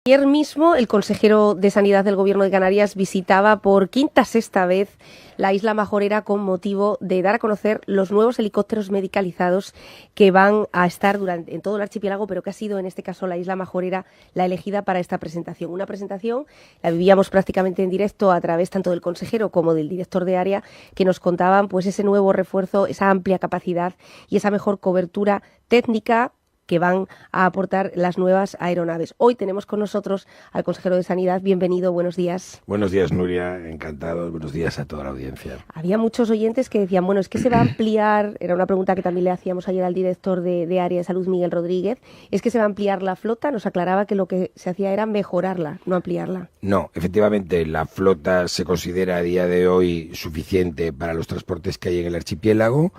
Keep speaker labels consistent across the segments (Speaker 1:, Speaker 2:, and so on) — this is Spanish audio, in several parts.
Speaker 1: Ayer mismo el consejero de Sanidad del Gobierno de Canarias visitaba por quinta sexta vez la isla Majorera con motivo de dar a conocer los nuevos helicópteros medicalizados que van a estar en todo el archipiélago, pero que ha sido en este caso la isla Majorera la elegida para esta presentación. Una presentación, la vivíamos prácticamente en directo a través tanto del consejero como del director de área, que nos contaban pues ese nuevo refuerzo, esa amplia capacidad y esa mejor cobertura técnica que van a aportar las nuevas aeronaves. Hoy tenemos con nosotros al consejero de Sanidad. Bienvenido, buenos días.
Speaker 2: Buenos días, Nuria, encantado. Buenos días a toda la audiencia.
Speaker 1: Había muchos oyentes que decían, bueno, es que se va a ampliar, era una pregunta que también le hacíamos ayer al director de Área de Salud, Miguel Rodríguez, es que se va a ampliar la flota. Nos aclaraba que lo que se hacía era mejorarla, no ampliarla.
Speaker 2: No, efectivamente, la flota se considera a día de hoy suficiente para los transportes que hay en el archipiélago.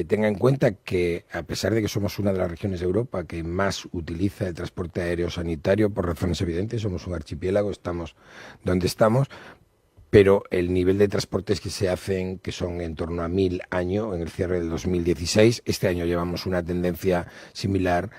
Speaker 2: Tenga en cuenta que, a pesar de que somos una de las regiones de Europa que más utiliza el transporte aéreo sanitario, por razones evidentes, somos un archipiélago, estamos donde estamos, pero el nivel de transportes que se hacen, que son en torno a 1.000 año, en el cierre del 2016, este año llevamos una tendencia similar,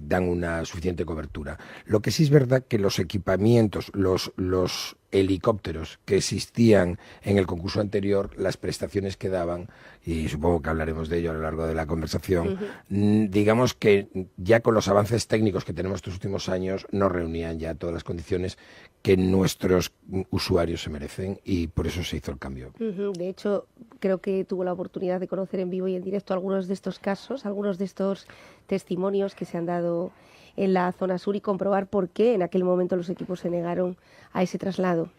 Speaker 2: dan una suficiente cobertura. Lo que sí es verdad que los equipamientos, los helicópteros que existían en el concurso anterior, las prestaciones que daban, y supongo que hablaremos de ello a lo largo de la conversación, digamos que ya con los avances técnicos que tenemos estos últimos años no reunían ya todas las condiciones que nuestros usuarios se merecen, y por eso se hizo el cambio.
Speaker 1: De hecho, creo que tuvo la oportunidad de conocer en vivo y en directo algunos de estos casos, algunos de estos testimonios que se han dado en la zona sur y comprobar por qué en aquel momento los equipos se negaron a ese traslado.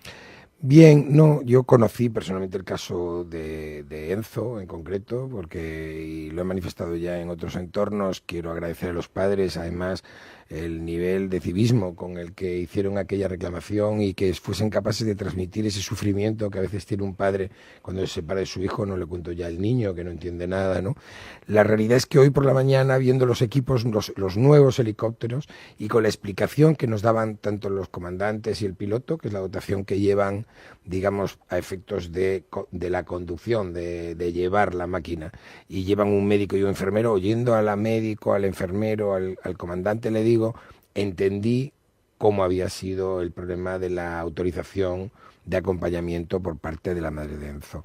Speaker 2: Bien, no, yo conocí personalmente el caso de Enzo en concreto, porque y lo he manifestado ya en otros entornos. Quiero agradecer a los padres, además, el nivel de civismo con el que hicieron aquella reclamación y que fuesen capaces de transmitir ese sufrimiento que a veces tiene un padre cuando se separa de su hijo. No le cuento ya al niño, que no entiende nada, ¿no? La realidad es que hoy por la mañana, viendo los equipos, los nuevos helicópteros, y con la explicación que nos daban tanto los comandantes y el piloto, que es la dotación que llevan, digamos, a efectos de la conducción, de llevar la máquina, y llevan un médico y un enfermero, oyendo a la médico, al enfermero, al comandante, le digo, entendí cómo había sido el problema de la autorización de acompañamiento por parte de la madre de Enzo.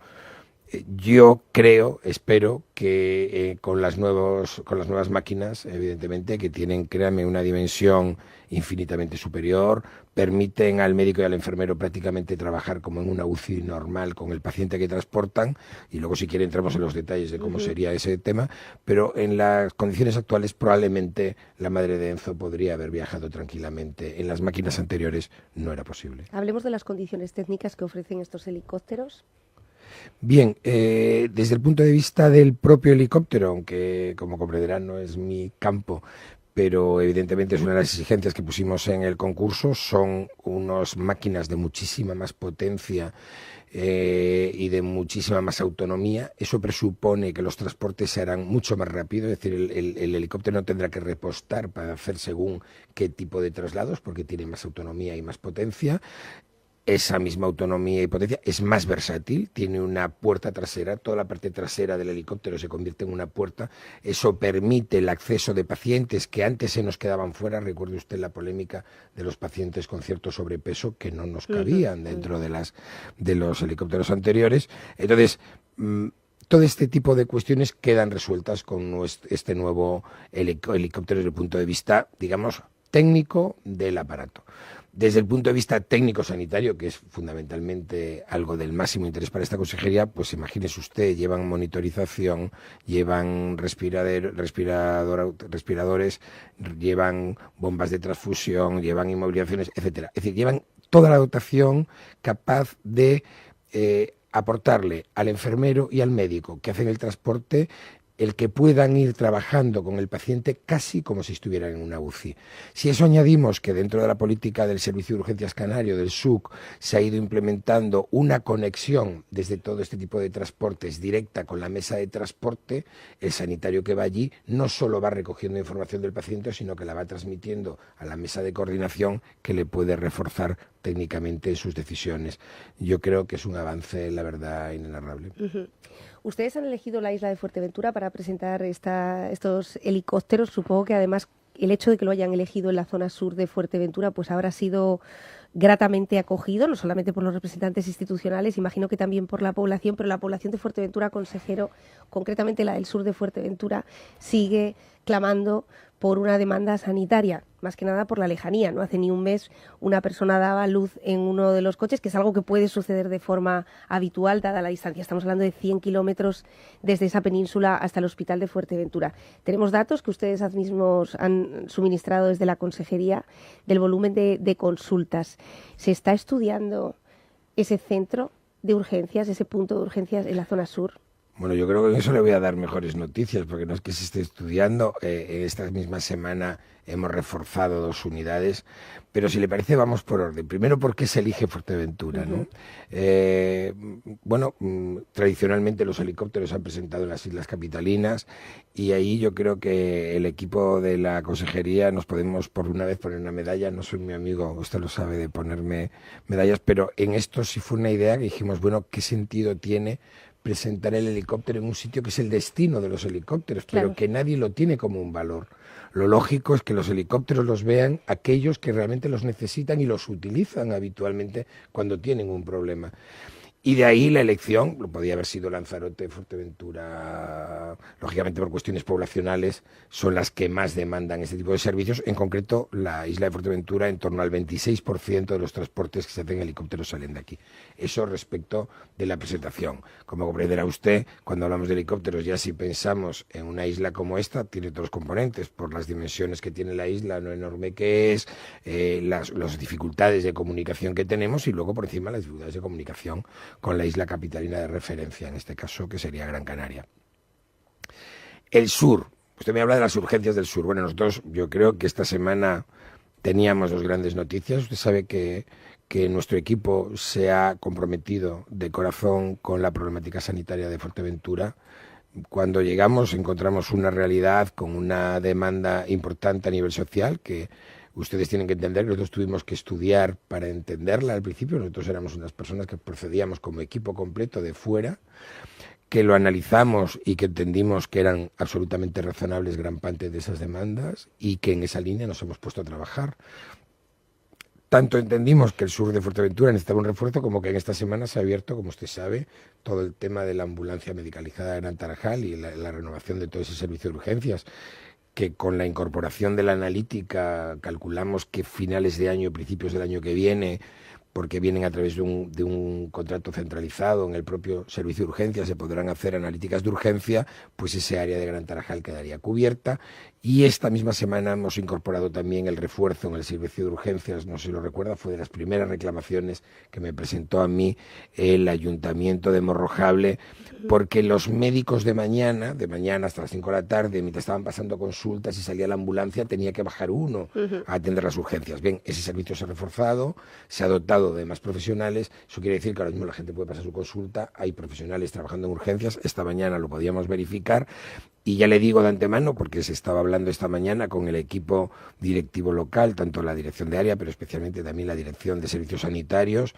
Speaker 2: Yo creo, espero que con las nuevas máquinas, evidentemente, que tienen, créanme, una dimensión infinitamente superior, permiten al médico y al enfermero prácticamente trabajar como en una UCI normal con el paciente que transportan, y luego si quiere entramos en los detalles de cómo sería ese tema, pero en las condiciones actuales probablemente la madre de Enzo podría haber viajado tranquilamente. En las máquinas anteriores no era posible.
Speaker 1: Hablemos de las condiciones técnicas que ofrecen estos helicópteros.
Speaker 2: Bien, desde el punto de vista del propio helicóptero, aunque como comprenderán no es mi campo, pero evidentemente es una de las exigencias que pusimos en el concurso, son unas máquinas de muchísima más potencia y de muchísima más autonomía. Eso presupone que los transportes se harán mucho más rápido, es decir, el helicóptero no tendrá que repostar para hacer según qué tipo de traslados, porque tiene más autonomía y más potencia. Esa misma autonomía y potencia es más versátil, tiene una puerta trasera, toda la parte trasera del helicóptero se convierte en una puerta. Eso permite el acceso de pacientes que antes se nos quedaban fuera. Recuerde usted la polémica de los pacientes con cierto sobrepeso que no nos cabían dentro de los helicópteros anteriores. Entonces, todo este tipo de cuestiones quedan resueltas con este nuevo helicóptero desde el punto de vista, digamos, técnico del aparato. Desde el punto de vista técnico-sanitario, que es fundamentalmente algo del máximo interés para esta consejería, pues imagínese usted, llevan monitorización, llevan respiradores, llevan bombas de transfusión, llevan inmovilizaciones, etcétera. Es decir, llevan toda la dotación capaz de aportarle al enfermero y al médico que hacen el transporte el que puedan ir trabajando con el paciente casi como si estuvieran en una UCI. Si eso añadimos que dentro de la política del Servicio de Urgencias Canario, del SUC, se ha ido implementando una conexión desde todo este tipo de transportes directa con la mesa de transporte, el sanitario que va allí no solo va recogiendo información del paciente, sino que la va transmitiendo a la mesa de coordinación, que le puede reforzar técnicamente sus decisiones. Yo creo que es un avance, la verdad, inenarrable.
Speaker 1: Ustedes han elegido la isla de Fuerteventura para presentar estos helicópteros, supongo que además el hecho de que lo hayan elegido en la zona sur de Fuerteventura pues habrá sido gratamente acogido, no solamente por los representantes institucionales, imagino que también por la población, pero la población de Fuerteventura, consejero, concretamente la del sur de Fuerteventura, sigue clamando por una demanda sanitaria, más que nada por la lejanía. No hace ni un mes una persona daba luz en uno de los coches, que es algo que puede suceder de forma habitual dada la distancia. Estamos hablando de 100 kilómetros desde esa península hasta el hospital de Fuerteventura. Tenemos datos que ustedes mismos han suministrado desde la consejería del volumen de consultas. ¿Se está estudiando ese centro de urgencias, ese punto de urgencias en la zona sur?
Speaker 2: Bueno, yo creo que en eso le voy a dar mejores noticias, porque no es que se esté estudiando. Esta misma semana hemos reforzado 2 unidades, pero si le parece vamos por orden. Primero, ¿por qué se elige Fuerteventura? ¿No? Tradicionalmente los helicópteros se han presentado en las islas capitalinas y ahí yo creo que el equipo de la consejería nos podemos por una vez poner una medalla. No soy mi amigo, usted lo sabe, de ponerme medallas, pero en esto sí fue una idea que dijimos, bueno, ¿qué sentido tiene presentar el helicóptero en un sitio que es el destino de los helicópteros, claro, pero que nadie lo tiene como un valor? Lo lógico es que los helicópteros los vean aquellos que realmente los necesitan y los utilizan habitualmente cuando tienen un problema. Y de ahí la elección, lo podía haber sido Lanzarote, Fuerteventura, lógicamente por cuestiones poblacionales, son las que más demandan este tipo de servicios. En concreto, la isla de Fuerteventura, en torno al 26% de los transportes que se hacen en helicópteros salen de aquí. Eso respecto de la presentación. Como comprenderá usted, cuando hablamos de helicópteros, ya si pensamos en una isla como esta, tiene todos los componentes, por las dimensiones que tiene la isla, lo enorme que es, las dificultades de comunicación que tenemos y luego por encima las dificultades de comunicación con la isla capitalina de referencia, en este caso, que sería Gran Canaria. El sur, usted me habla de las urgencias del sur. Bueno, nosotros, yo creo que esta semana teníamos 2 grandes noticias. Usted sabe que nuestro equipo se ha comprometido de corazón con la problemática sanitaria de Fuerteventura. Cuando llegamos encontramos una realidad con una demanda importante a nivel social que ustedes tienen que entender que nosotros tuvimos que estudiar para entenderla al principio. Nosotros éramos unas personas que procedíamos como equipo completo de fuera, que lo analizamos y que entendimos que eran absolutamente razonables gran parte de esas demandas y que en esa línea nos hemos puesto a trabajar. Tanto entendimos que el sur de Fuerteventura necesitaba un refuerzo como que en esta semana se ha abierto, como usted sabe, todo el tema de la ambulancia medicalizada de Gran Tarajal y la renovación de todo ese servicio de urgencias, que con la incorporación de la analítica calculamos que finales de año, principios del año que viene, porque vienen a través de un contrato centralizado en el propio servicio de urgencia, se podrán hacer analíticas de urgencia, pues ese área de Gran Tarajal quedaría cubierta. Y esta misma semana hemos incorporado también el refuerzo en el servicio de urgencias, no sé si lo recuerda, fue de las primeras reclamaciones que me presentó a mí el Ayuntamiento de Morrojable, porque los médicos de mañana hasta las 5 de la tarde, mientras estaban pasando consultas y salía la ambulancia, tenía que bajar uno a atender las urgencias. Bien, ese servicio se ha reforzado, se ha dotado de más profesionales. Eso quiere decir que ahora mismo la gente puede pasar su consulta, hay profesionales trabajando en urgencias. Esta mañana lo podíamos verificar y ya le digo de antemano, porque se estaba hablando esta mañana con el equipo directivo local, tanto la dirección de área, pero especialmente también la dirección de servicios sanitarios,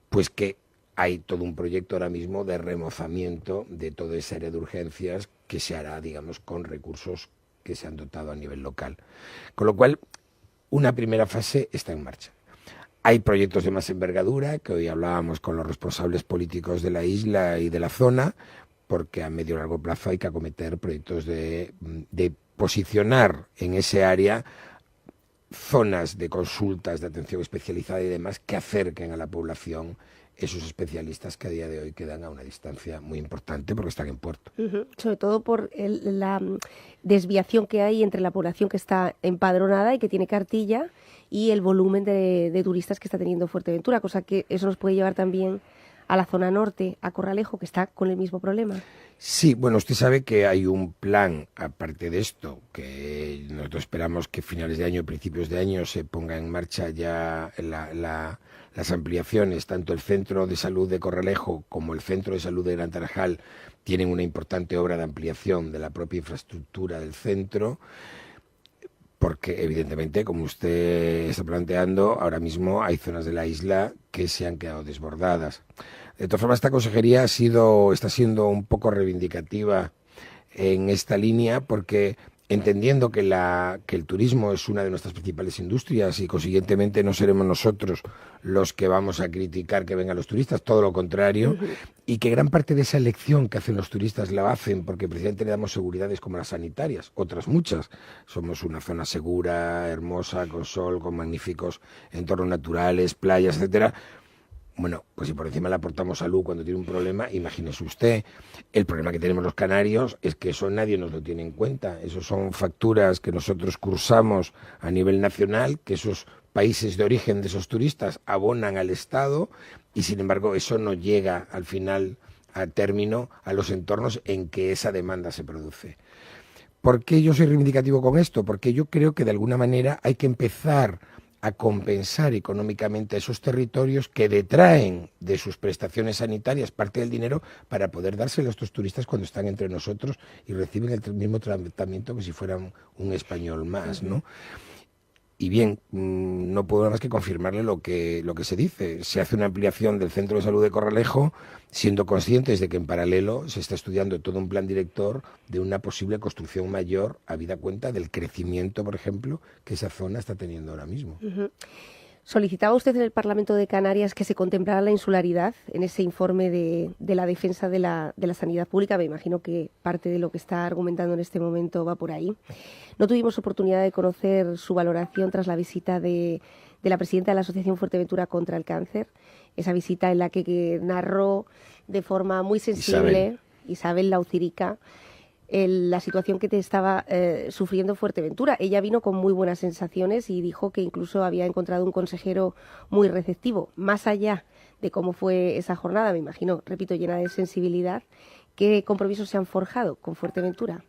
Speaker 2: pues que hay todo un proyecto ahora mismo de remozamiento de toda esa área de urgencias que se hará, digamos, con recursos que se han dotado a nivel local. Con lo cual, una primera fase está en marcha. Hay proyectos de más envergadura, que hoy hablábamos con los responsables políticos de la isla y de la zona, porque a medio y largo plazo hay que acometer proyectos de posicionar en ese área zonas de consultas, de atención especializada y demás que acerquen a la población esos especialistas que a día de hoy quedan a una distancia muy importante porque están en puerto.
Speaker 1: Sobre todo por la desviación que hay entre la población que está empadronada y que tiene cartilla y el volumen de turistas que está teniendo Fuerteventura, cosa que eso nos puede llevar también a la zona norte, a Corralejo, que está con el mismo problema.
Speaker 2: Sí, bueno, usted sabe que hay un plan, aparte de esto, que nosotros esperamos que finales de año, principios de año, se ponga en marcha ya las ampliaciones. Tanto el Centro de Salud de Corralejo como el Centro de Salud de Gran Tarajal tienen una importante obra de ampliación de la propia infraestructura del centro, porque evidentemente, como usted está planteando, ahora mismo hay zonas de la isla que se han quedado desbordadas. De todas formas, esta consejería está siendo un poco reivindicativa en esta línea, porque entendiendo que el turismo es una de nuestras principales industrias y consiguientemente no seremos nosotros los que vamos a criticar que vengan los turistas, todo lo contrario, y que gran parte de esa elección que hacen los turistas la hacen porque precisamente le damos seguridades como las sanitarias, otras muchas. Somos una zona segura, hermosa, con sol, con magníficos entornos naturales, playas, etcétera. Bueno, pues si por encima le aportamos salud cuando tiene un problema, imagínese usted. El problema que tenemos los canarios es que eso nadie nos lo tiene en cuenta. Eso son facturas que nosotros cursamos a nivel nacional, que esos países de origen de esos turistas abonan al Estado y sin embargo eso no llega al final, a término, a los entornos en que esa demanda se produce. ¿Por qué yo soy reivindicativo con esto? Porque yo creo que de alguna manera hay que empezar a compensar económicamente a esos territorios que detraen de sus prestaciones sanitarias parte del dinero para poder dárselo a estos turistas cuando están entre nosotros y reciben el mismo tratamiento que si fueran un español más, ¿no? Y bien, no puedo nada más que confirmarle lo que se dice. Se hace una ampliación del Centro de Salud de Corralejo, siendo conscientes de que en paralelo se está estudiando todo un plan director de una posible construcción mayor, habida cuenta del crecimiento, por ejemplo, que esa zona está teniendo ahora mismo.
Speaker 1: ¿Solicitaba usted en el Parlamento de Canarias que se contemplara la insularidad en ese informe de la defensa de la sanidad pública? Me imagino que parte de lo que está argumentando en este momento va por ahí. No tuvimos oportunidad de conocer su valoración tras la visita de la presidenta de la Asociación Fuerteventura contra el Cáncer, esa visita en la que narró de forma muy sensible Isabel Laucirica la situación que estaba sufriendo Fuerteventura. Ella vino con muy buenas sensaciones y dijo que incluso había encontrado un consejero muy receptivo. Más allá de cómo fue esa jornada, me imagino, repito, llena de sensibilidad, ¿qué compromisos se han forjado con Fuerteventura?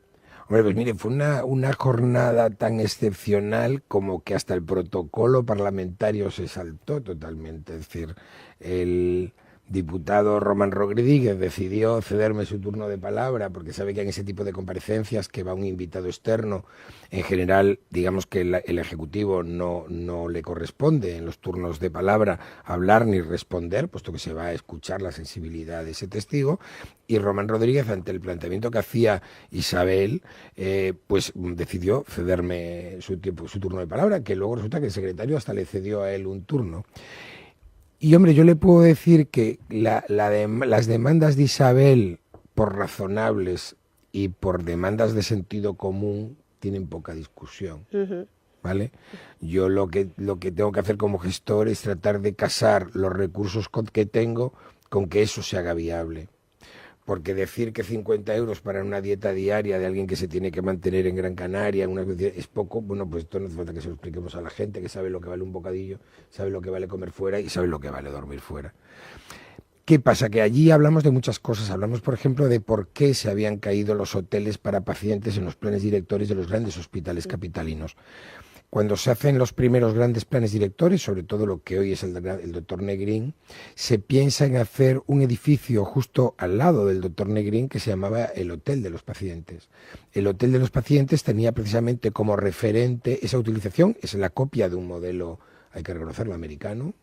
Speaker 2: Hombre, pues mire, fue una jornada tan excepcional como que hasta el protocolo parlamentario se saltó totalmente. Es decir, el diputado Román Rodríguez decidió cederme su turno de palabra porque sabe que en ese tipo de comparecencias que va un invitado externo, en general, digamos que el Ejecutivo no le corresponde en los turnos de palabra hablar ni responder, puesto que se va a escuchar la sensibilidad de ese testigo, y Román Rodríguez, ante el planteamiento que hacía Isabel, pues decidió cederme su turno de palabra, que luego resulta que el secretario hasta le cedió a él un turno. Y hombre, yo le puedo decir que las demandas de Isabel, por razonables y por demandas de sentido común, tienen poca discusión, ¿vale? Yo lo que tengo que hacer como gestor es tratar de casar los recursos que tengo con que eso se haga viable. Porque decir que 50 euros para una dieta diaria de alguien que se tiene que mantener en Gran Canaria es poco, bueno, pues esto no hace falta que se lo expliquemos a la gente, que sabe lo que vale un bocadillo, sabe lo que vale comer fuera y sabe lo que vale dormir fuera. ¿Qué pasa? Que allí hablamos de muchas cosas. Hablamos, por ejemplo, de por qué se habían caído los hoteles para pacientes en los planes directores de los grandes hospitales capitalinos. Cuando se hacen los primeros grandes planes directores, sobre todo lo que hoy es el Dr. Negrín, se piensa en hacer un edificio justo al lado del Dr. Negrín que se llamaba el Hotel de los Pacientes. El Hotel de los Pacientes tenía precisamente como referente esa utilización, es la copia de un modelo, hay que reconocerlo, americano,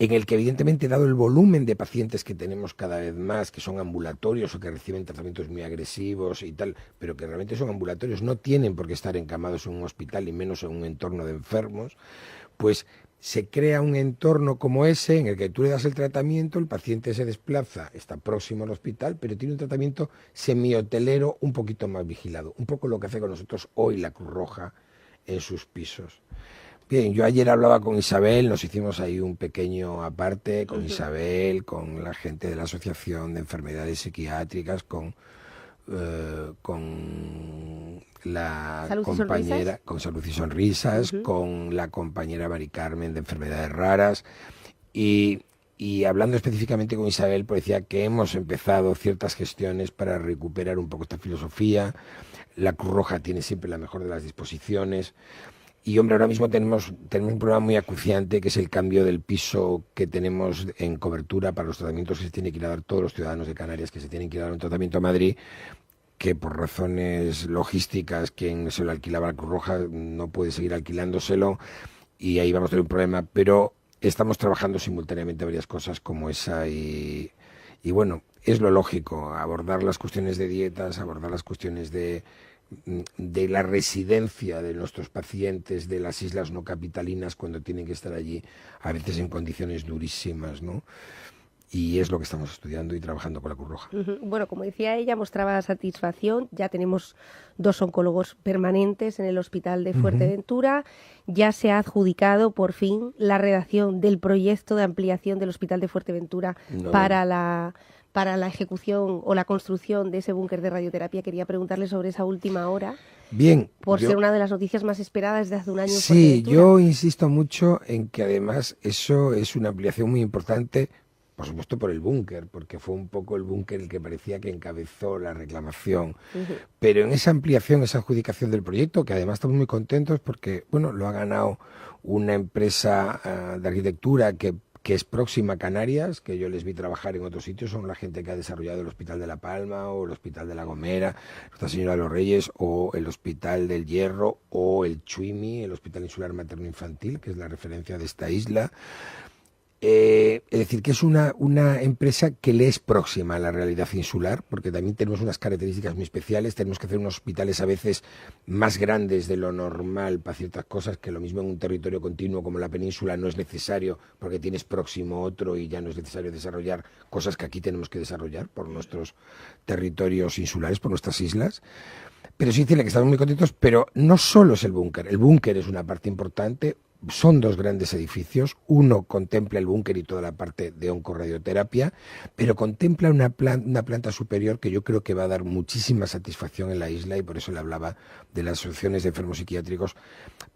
Speaker 2: en el que evidentemente, dado el volumen de pacientes que tenemos cada vez más, que son ambulatorios o que reciben tratamientos muy agresivos y tal, pero que realmente son ambulatorios, no tienen por qué estar encamados en un hospital y menos en un entorno de enfermos, pues se crea un entorno como ese en el que tú le das el tratamiento, el paciente se desplaza, está próximo al hospital, pero tiene un tratamiento semi-hotelero un poquito más vigilado, un poco lo que hace con nosotros hoy la Cruz Roja en sus pisos. Bien, yo ayer hablaba con Isabel, nos hicimos ahí un pequeño aparte con Isabel, con la gente de la Asociación de Enfermedades Psiquiátricas, con la compañera, con Salud y Sonrisas, con la compañera Mari Carmen de Enfermedades Raras y hablando específicamente con Isabel, pues decía que hemos empezado ciertas gestiones para recuperar un poco esta filosofía. La Cruz Roja tiene siempre la mejor de las disposiciones. Y, hombre, ahora mismo tenemos un problema muy acuciante, que es el cambio del piso que tenemos en cobertura para los tratamientos que se tienen que ir a dar todos los ciudadanos de Canarias, que se tienen que ir a dar un tratamiento a Madrid, que por razones logísticas quien se lo alquilaba a la Cruz Roja no puede seguir alquilándoselo y ahí vamos a tener un problema. Pero estamos trabajando simultáneamente varias cosas como esa y bueno, es lo lógico, abordar las cuestiones de dietas, abordar las cuestiones de de la residencia de nuestros pacientes de las islas no capitalinas cuando tienen que estar allí, a veces en condiciones durísimas, ¿no? Y es lo que estamos estudiando y trabajando con la Cruz Roja.
Speaker 1: Bueno, como decía ella, mostraba satisfacción. Ya tenemos 2 oncólogos permanentes en el Hospital de Fuerteventura. Ya se ha adjudicado por fin la redacción del proyecto de ampliación del Hospital de Fuerteventura para la ejecución o la construcción de ese búnker de radioterapia. Quería preguntarle sobre esa última hora.
Speaker 2: Bien.
Speaker 1: Por ser una de las noticias más esperadas desde hace un año.
Speaker 2: Sí, yo insisto mucho en que además eso es una ampliación muy importante, por supuesto por el búnker, porque fue un poco el búnker el que parecía que encabezó la reclamación. Pero en esa ampliación, esa adjudicación del proyecto, que además estamos muy contentos porque, bueno, lo ha ganado una empresa de arquitectura que es próxima a Canarias, que yo les vi trabajar en otros sitios, son la gente que ha desarrollado el Hospital de La Palma o el Hospital de La Gomera, Nuestra Señora de los Reyes, o el Hospital del Hierro, o el Chuimi, el Hospital Insular Materno Infantil, que es la referencia de esta isla. Es decir, que es una empresa que le es próxima a la realidad insular, porque también tenemos unas características muy especiales. Tenemos que hacer unos hospitales a veces más grandes de lo normal para ciertas cosas, que lo mismo en un territorio continuo como la península no es necesario, porque tienes próximo otro y ya no es necesario desarrollar cosas que aquí tenemos que desarrollar por nuestros territorios insulares, por nuestras islas. Pero sí decirle que estamos muy contentos, pero no solo es el búnker es una parte importante. Son 2 grandes edificios, uno contempla el búnker y toda la parte de oncorradioterapia, pero contempla una planta superior que yo creo que va a dar muchísima satisfacción en la isla, y por eso le hablaba de las asociaciones de enfermos psiquiátricos,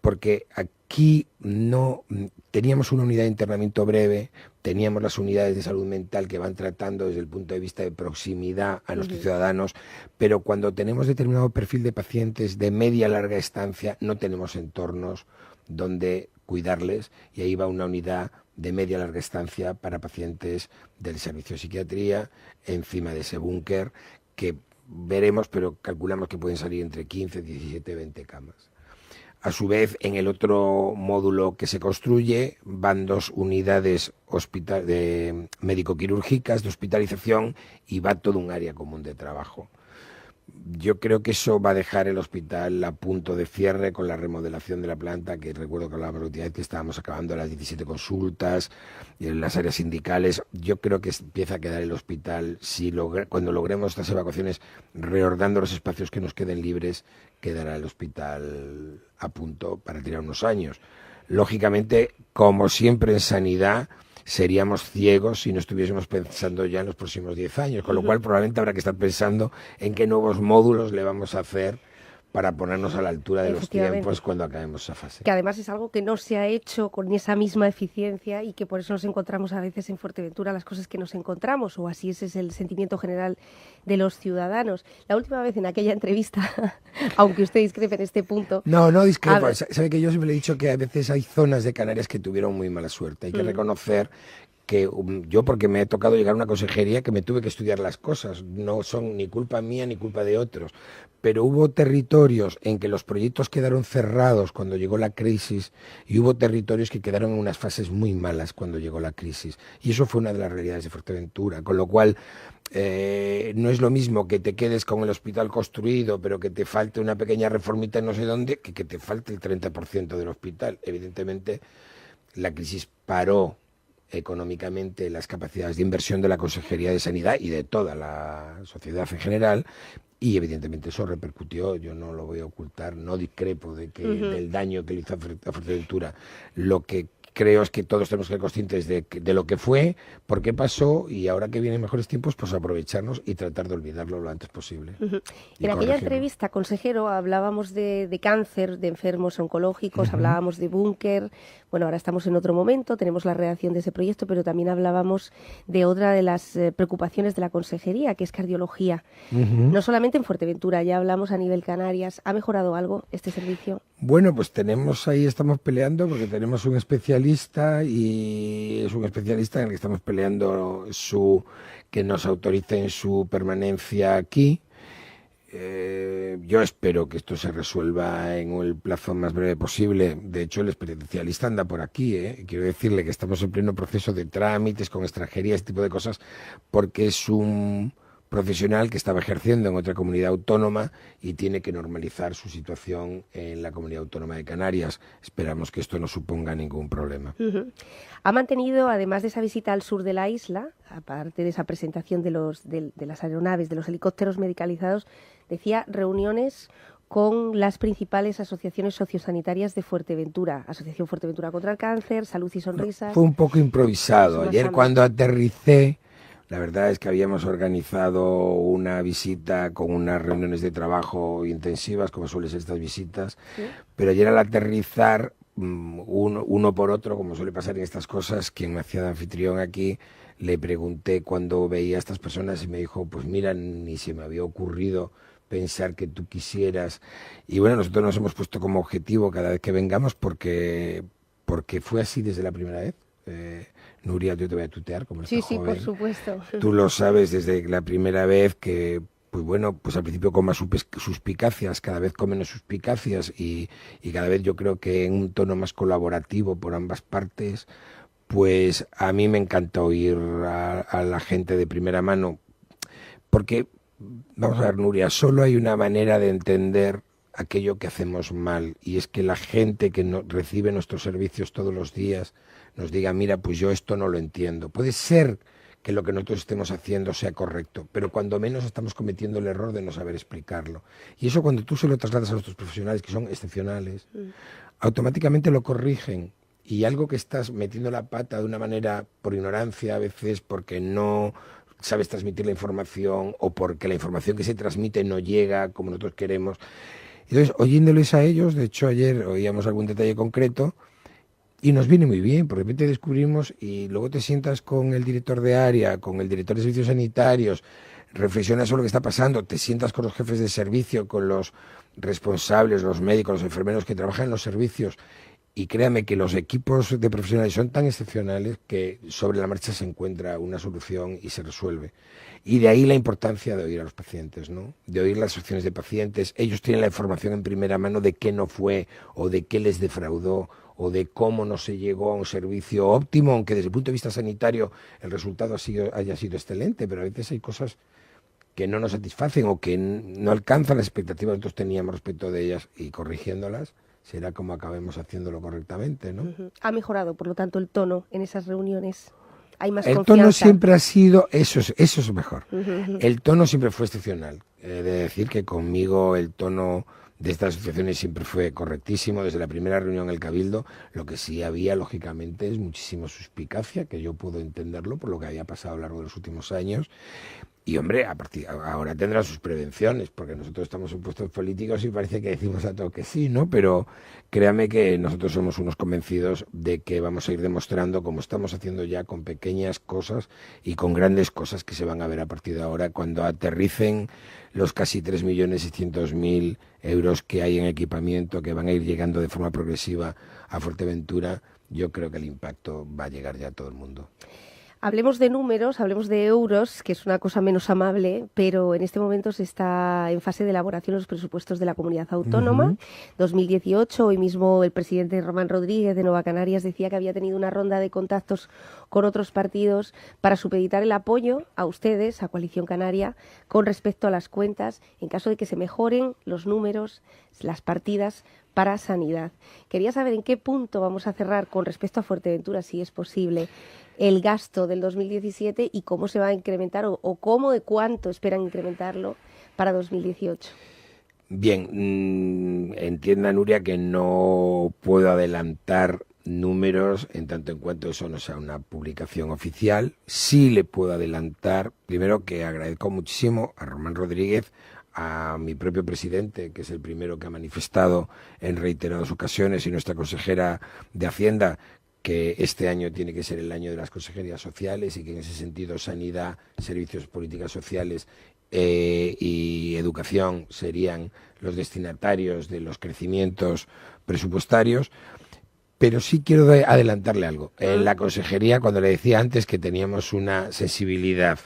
Speaker 2: porque aquí no teníamos una unidad de internamiento breve, teníamos las unidades de salud mental que van tratando desde el punto de vista de proximidad a nuestros ciudadanos, pero cuando tenemos determinado perfil de pacientes de media larga estancia, no tenemos entornos donde cuidarles, y ahí va una unidad de media larga estancia para pacientes del servicio de psiquiatría encima de ese búnker, que veremos, pero calculamos que pueden salir entre 15, 17, 20 camas. A su vez, en el otro módulo que se construye van 2 unidades de médico-quirúrgicas de hospitalización, y va todo un área común de trabajo. Yo creo que eso va a dejar el hospital a punto de cierre con la remodelación de la planta, que recuerdo que hablaba la última vez que estábamos acabando las 17 consultas y en las áreas sindicales. Yo creo que empieza a quedar el hospital, cuando logremos estas evacuaciones, reordando los espacios que nos queden libres, quedará el hospital a punto para tirar unos años. Lógicamente, como siempre en sanidad, seríamos ciegos si no estuviésemos pensando ya en los próximos 10 años, con lo cual probablemente habrá que estar pensando en qué nuevos módulos le vamos a hacer para ponernos a la altura de los tiempos cuando acabemos esa fase.
Speaker 1: Que además es algo que no se ha hecho con esa misma eficiencia, y que por eso nos encontramos a veces en Fuerteventura las cosas que nos encontramos, o así ese es el sentimiento general de los ciudadanos. La última vez en aquella entrevista, aunque usted discrepe en este punto...
Speaker 2: No discrepo. Sabe que yo siempre le he dicho que a veces hay zonas de Canarias que tuvieron muy mala suerte. Hay que reconocer que yo, porque me he tocado llegar a una consejería que me tuve que estudiar las cosas, no son ni culpa mía ni culpa de otros, pero hubo territorios en que los proyectos quedaron cerrados cuando llegó la crisis, y hubo territorios que quedaron en unas fases muy malas cuando llegó la crisis, y eso fue una de las realidades de Fuerteventura, con lo cual no es lo mismo que te quedes con el hospital construido pero que te falte una pequeña reformita en no sé dónde, que te falte el 30% del hospital. Evidentemente la crisis paró económicamente las capacidades de inversión de la Consejería de Sanidad y de toda la sociedad en general, y evidentemente eso repercutió, yo no lo voy a ocultar, no discrepo de que del daño que le hizo a Fuerteventura. Lo que creo es que todos tenemos que ser conscientes de lo que fue, por qué pasó, y ahora que vienen mejores tiempos, pues aprovecharnos y tratar de olvidarlo lo antes posible.
Speaker 1: En aquella entrevista, consejero, hablábamos de cáncer, de enfermos oncológicos, hablábamos de búnker. Bueno, ahora estamos en otro momento, tenemos la redacción de ese proyecto, pero también hablábamos de otra de las preocupaciones de la consejería, que es cardiología. No solamente en Fuerteventura, ya hablamos a nivel Canarias. ¿Ha mejorado algo este servicio?
Speaker 2: Bueno, pues estamos peleando porque tenemos un especialista, y es un especialista en el que estamos peleando que nos autoricen su permanencia aquí. Yo espero que esto se resuelva en el plazo más breve posible. De hecho, el especialista anda por aquí, Quiero decirle que estamos en pleno proceso de trámites con extranjería, este tipo de cosas, porque es un profesional que estaba ejerciendo en otra comunidad autónoma y tiene que normalizar su situación en la comunidad autónoma de Canarias. Esperamos que esto no suponga ningún problema.
Speaker 1: Ha mantenido, además de esa visita al sur de la isla, aparte de esa presentación de las aeronaves, de los helicópteros medicalizados, decía reuniones con las principales asociaciones sociosanitarias de Fuerteventura, Asociación Fuerteventura contra el Cáncer, Salud y Sonrisas.
Speaker 2: Fue un poco improvisado. Ayer cuando aterricé, la verdad es que habíamos organizado una visita con unas reuniones de trabajo intensivas, como suelen ser estas visitas, ¿sí? Pero ayer al aterrizar, uno por otro, como suele pasar en estas cosas, quien me hacía de anfitrión aquí, le pregunté cuando veía a estas personas y me dijo, pues mira, ni se me había ocurrido pensar que tú quisieras. Y bueno, nosotros nos hemos puesto como objetivo cada vez que vengamos porque fue así desde la primera vez. Nuria, yo te voy a tutear como esta joven.
Speaker 1: Por supuesto.
Speaker 2: Tú lo sabes desde la primera vez que, pues bueno, pues al principio con más suspicacias, cada vez con menos suspicacias y cada vez yo creo que en un tono más colaborativo por ambas partes, pues a mí me encanta oír a la gente de primera mano, porque, vamos a ver, Nuria, solo hay una manera de entender aquello que hacemos mal, y es que la gente que recibe nuestros servicios todos los días nos diga, mira, pues yo esto no lo entiendo. Puede ser que lo que nosotros estemos haciendo sea correcto, pero cuando menos estamos cometiendo el error de no saber explicarlo. Y eso cuando tú se lo trasladas a nuestros profesionales, que son excepcionales, automáticamente lo corrigen. Y algo que estás metiendo la pata de una manera por ignorancia, a veces porque no sabes transmitir la información o porque la información que se transmite no llega como nosotros queremos. Entonces, oyéndoles a ellos, de hecho ayer oíamos algún detalle concreto y nos viene muy bien, porque de repente descubrimos y luego te sientas con el director de área, con el director de servicios sanitarios, reflexionas sobre lo que está pasando, te sientas con los jefes de servicio, con los responsables, los médicos, los enfermeros que trabajan en los servicios, y créame que los equipos de profesionales son tan excepcionales que sobre la marcha se encuentra una solución y se resuelve. Y de ahí la importancia de oír a los pacientes, ¿no? De oír las opciones de pacientes. Ellos tienen la información en primera mano de qué no fue, o de qué les defraudó, o de cómo no se llegó a un servicio óptimo, aunque desde el punto de vista sanitario el resultado haya sido excelente, pero a veces hay cosas que no nos satisfacen o que no alcanzan las expectativas que nosotros teníamos respecto de ellas, y corrigiéndolas será como acabemos haciéndolo correctamente, ¿no?
Speaker 1: Ha mejorado, por lo tanto, el tono en esas reuniones. Hay más confianza.
Speaker 2: El tono siempre ha sido, eso es mejor. El tono siempre fue excepcional. He de decir que conmigo el tono de estas asociaciones siempre fue correctísimo. Desde la primera reunión en el Cabildo, lo que sí había, lógicamente, es muchísima suspicacia, que yo puedo entenderlo por lo que había pasado a lo largo de los últimos años. Y hombre, ahora tendrá sus prevenciones, porque nosotros estamos en puestos políticos y parece que decimos a todo que sí, ¿no? Pero créame que nosotros somos unos convencidos de que vamos a ir demostrando, como estamos haciendo ya, con pequeñas cosas y con grandes cosas que se van a ver a partir de ahora, cuando aterricen los casi 3.600.000 euros que hay en equipamiento, que van a ir llegando de forma progresiva a Fuerteventura. Yo creo que el impacto va a llegar ya a todo el mundo.
Speaker 1: Hablemos de números, hablemos de euros, que es una cosa menos amable, pero en este momento se está en fase de elaboración los presupuestos de la comunidad autónoma. 2018, hoy mismo el presidente Román Rodríguez de Nueva Canarias decía que había tenido una ronda de contactos con otros partidos para supeditar el apoyo a ustedes, a Coalición Canaria, con respecto a las cuentas, en caso de que se mejoren los números, las partidas para sanidad. Quería saber en qué punto vamos a cerrar con respecto a Fuerteventura, si es posible, el gasto del 2017 y cómo se va a incrementar o cómo, de cuánto esperan incrementarlo para 2018.
Speaker 2: Bien, entienda, Nuria, que no puedo adelantar números en tanto en cuanto eso no sea una publicación oficial. Sí le puedo adelantar, primero, que agradezco muchísimo a Román Rodríguez, a mi propio presidente, que es el primero que ha manifestado en reiteradas ocasiones, y nuestra consejera de Hacienda, que este año tiene que ser el año de las consejerías sociales y que en ese sentido sanidad, servicios, políticas sociales y educación serían los destinatarios de los crecimientos presupuestarios. Pero sí quiero adelantarle algo. En la consejería, cuando le decía antes que teníamos una sensibilidad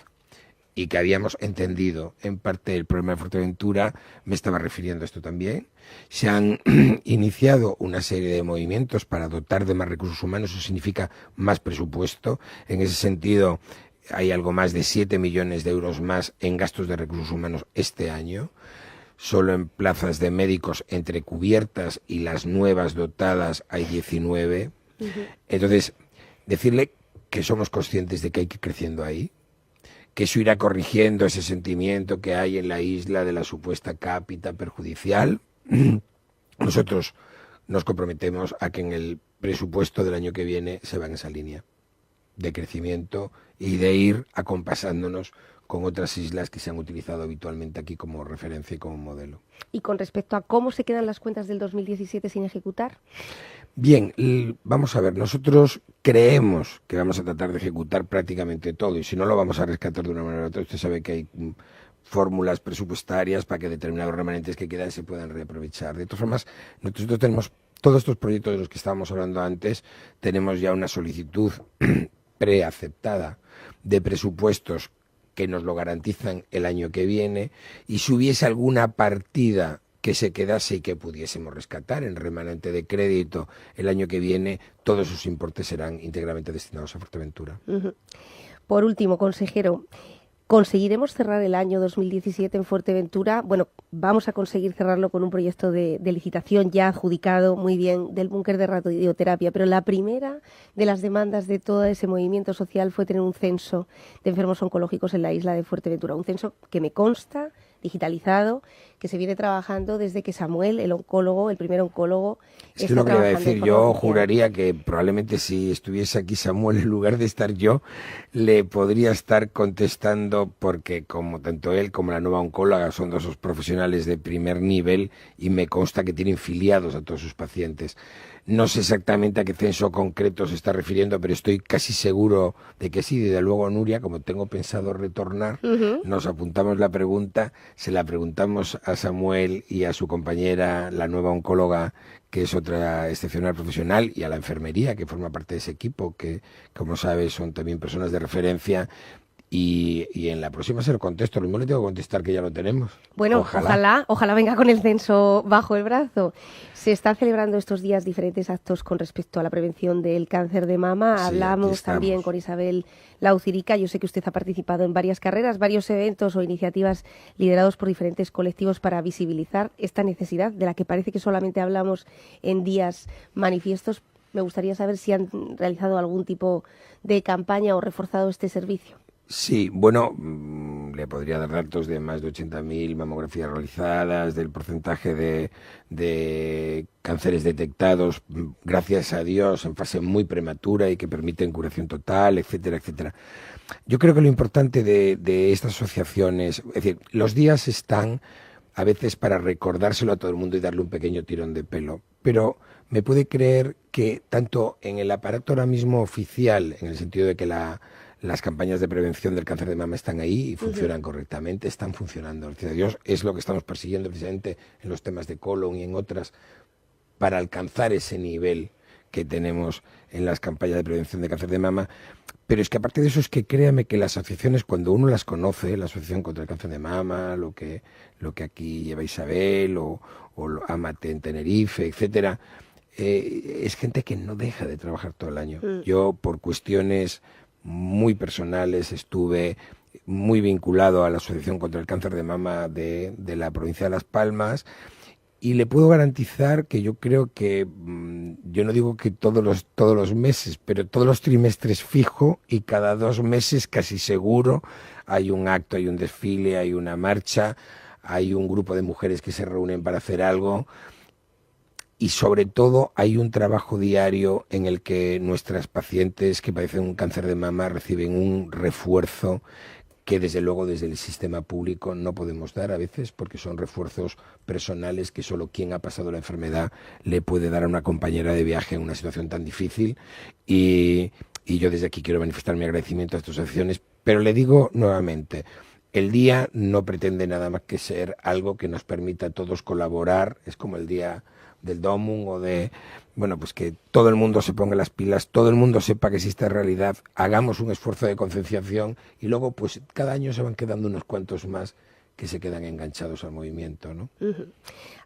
Speaker 2: y que habíamos entendido en parte el problema de Fuerteventura, me estaba refiriendo a esto también. Se han iniciado una serie de movimientos para dotar de más recursos humanos, eso significa más presupuesto. En ese sentido, hay algo más de 7 millones de euros más en gastos de recursos humanos este año. Solo en plazas de médicos entre cubiertas y las nuevas dotadas hay 19. Entonces, decirle que somos conscientes de que hay que ir creciendo ahí, que eso irá corrigiendo ese sentimiento que hay en la isla de la supuesta cápita perjudicial. Nosotros nos comprometemos a que en el presupuesto del año que viene se va en esa línea de crecimiento y de ir acompasándonos con otras islas que se han utilizado habitualmente aquí como referencia y como modelo.
Speaker 1: Y con respecto a cómo se quedan las cuentas del 2017 sin ejecutar.
Speaker 2: Bien, vamos a ver, nosotros creemos que vamos a tratar de ejecutar prácticamente todo y si no lo vamos a rescatar de una manera u otra. Usted sabe que hay fórmulas presupuestarias para que determinados remanentes que quedan se puedan reaprovechar. De todas formas, nosotros tenemos todos estos proyectos de los que estábamos hablando antes, tenemos ya una solicitud preaceptada de presupuestos que nos lo garantizan el año que viene, y si hubiese alguna partida que se quedase y que pudiésemos rescatar en remanente de crédito el año que viene, todos sus importes serán íntegramente destinados a Fuerteventura.
Speaker 1: Por último, consejero, ¿conseguiremos cerrar el año 2017 en Fuerteventura? Bueno, vamos a conseguir cerrarlo con un proyecto de licitación ya adjudicado muy bien del búnker de radioterapia, pero la primera de las demandas de todo ese movimiento social fue tener un censo de enfermos oncológicos en la isla de Fuerteventura, un censo que me consta digitalizado, que se viene trabajando desde que Samuel, el oncólogo, el primer oncólogo,
Speaker 2: es que lo que iba a decir, yo juraría que probablemente si estuviese aquí Samuel, en lugar de estar yo, le podría estar contestando, porque como tanto él como la nueva oncóloga son dos profesionales de primer nivel y me consta que tienen filiados a todos sus pacientes. No sé exactamente a qué censo concreto se está refiriendo, pero estoy casi seguro de que sí. Desde luego, Nuria, como tengo pensado retornar, nos apuntamos la pregunta, se la preguntamos a Samuel y a su compañera, la nueva oncóloga, que es otra excepcional profesional, y a la enfermería, que forma parte de ese equipo, que, como sabes, son también personas de referencia. Y en la próxima se lo contesto. Lo mismo le tengo que contestar que ya lo tenemos.
Speaker 1: Bueno, ojalá venga con el censo bajo el brazo. Se están celebrando estos días diferentes actos con respecto a la prevención del cáncer de mama. Sí, hablamos también con Isabel Laucirica. Yo sé que usted ha participado en varias carreras, varios eventos o iniciativas liderados por diferentes colectivos para visibilizar esta necesidad de la que parece que solamente hablamos en días manifiestos. Me gustaría saber si han realizado algún tipo de campaña o reforzado este servicio.
Speaker 2: Sí, bueno, le podría dar datos de más de 80.000 mamografías realizadas, del porcentaje de cánceres detectados, gracias a Dios, en fase muy prematura y que permiten curación total, etcétera, etcétera. Yo creo que lo importante de estas asociaciones, es decir, los días están a veces para recordárselo a todo el mundo y darle un pequeño tirón de pelo, pero me puede creer que tanto en el aparato ahora mismo oficial, en el sentido de que las campañas de prevención del cáncer de mama están ahí y funcionan correctamente, están funcionando. Gracias a Dios, es lo que estamos persiguiendo precisamente en los temas de colon y en otras, para alcanzar ese nivel que tenemos en las campañas de prevención de cáncer de mama. Pero es que aparte de eso, es que créame que las asociaciones, cuando uno las conoce, la Asociación contra el Cáncer de Mama, lo que aquí lleva Isabel o Amate en Tenerife, etcétera, es gente que no deja de trabajar todo el año. Yo, por cuestiones muy personales, estuve muy vinculado a la Asociación contra el Cáncer de Mama de la provincia de Las Palmas, y le puedo garantizar que yo creo que, yo no digo que todos los meses, pero todos los trimestres fijo, y cada 2 meses casi seguro hay un acto, hay un desfile, hay una marcha, hay un grupo de mujeres que se reúnen para hacer algo. Y sobre todo hay un trabajo diario en el que nuestras pacientes que padecen un cáncer de mama reciben un refuerzo que desde luego desde el sistema público no podemos dar a veces, porque son refuerzos personales que solo quien ha pasado la enfermedad le puede dar a una compañera de viaje en una situación tan difícil. Y yo desde aquí quiero manifestar mi agradecimiento a estas asociaciones, pero le digo nuevamente, el día no pretende nada más que ser algo que nos permita a todos colaborar. Es como el día del DOMUN o de, bueno, pues que todo el mundo se ponga las pilas, todo el mundo sepa que existe realidad, hagamos un esfuerzo de concienciación y luego pues cada año se van quedando unos cuantos más que se quedan enganchados al movimiento, ¿no?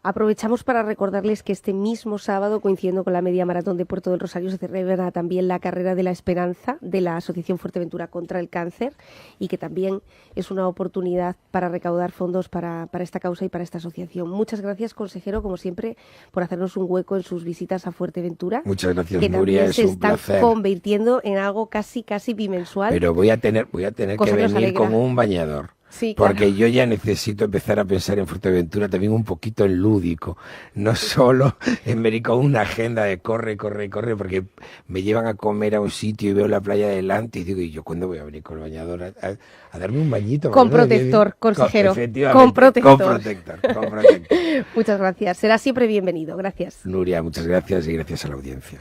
Speaker 1: Aprovechamos para recordarles que este mismo sábado, coincidiendo con la Media Maratón de Puerto del Rosario, se celebra también la Carrera de la Esperanza de la Asociación Fuerteventura contra el Cáncer, y que también es una oportunidad para recaudar fondos para esta causa y para esta asociación. Muchas gracias, consejero, como siempre, por hacernos un hueco en sus visitas a Fuerteventura.
Speaker 2: Muchas gracias, Nuria, es un placer.
Speaker 1: Se está convirtiendo en algo casi bimensual.
Speaker 2: Pero voy a tener que venir con un bañador.
Speaker 1: Sí,
Speaker 2: porque
Speaker 1: claro.
Speaker 2: yo ya necesito empezar a pensar en Fuerteventura también un poquito en lúdico, no solo en venir con una agenda de corre, porque me llevan a comer a un sitio y veo la playa adelante y digo, ¿y yo cuándo voy a venir con el bañador a darme un bañito?
Speaker 1: Con protector, consejero.
Speaker 2: Efectivamente,
Speaker 1: con protector.
Speaker 2: Con protector.
Speaker 1: Muchas gracias. Será siempre bienvenido. Gracias.
Speaker 2: Nuria, muchas gracias y gracias a la audiencia.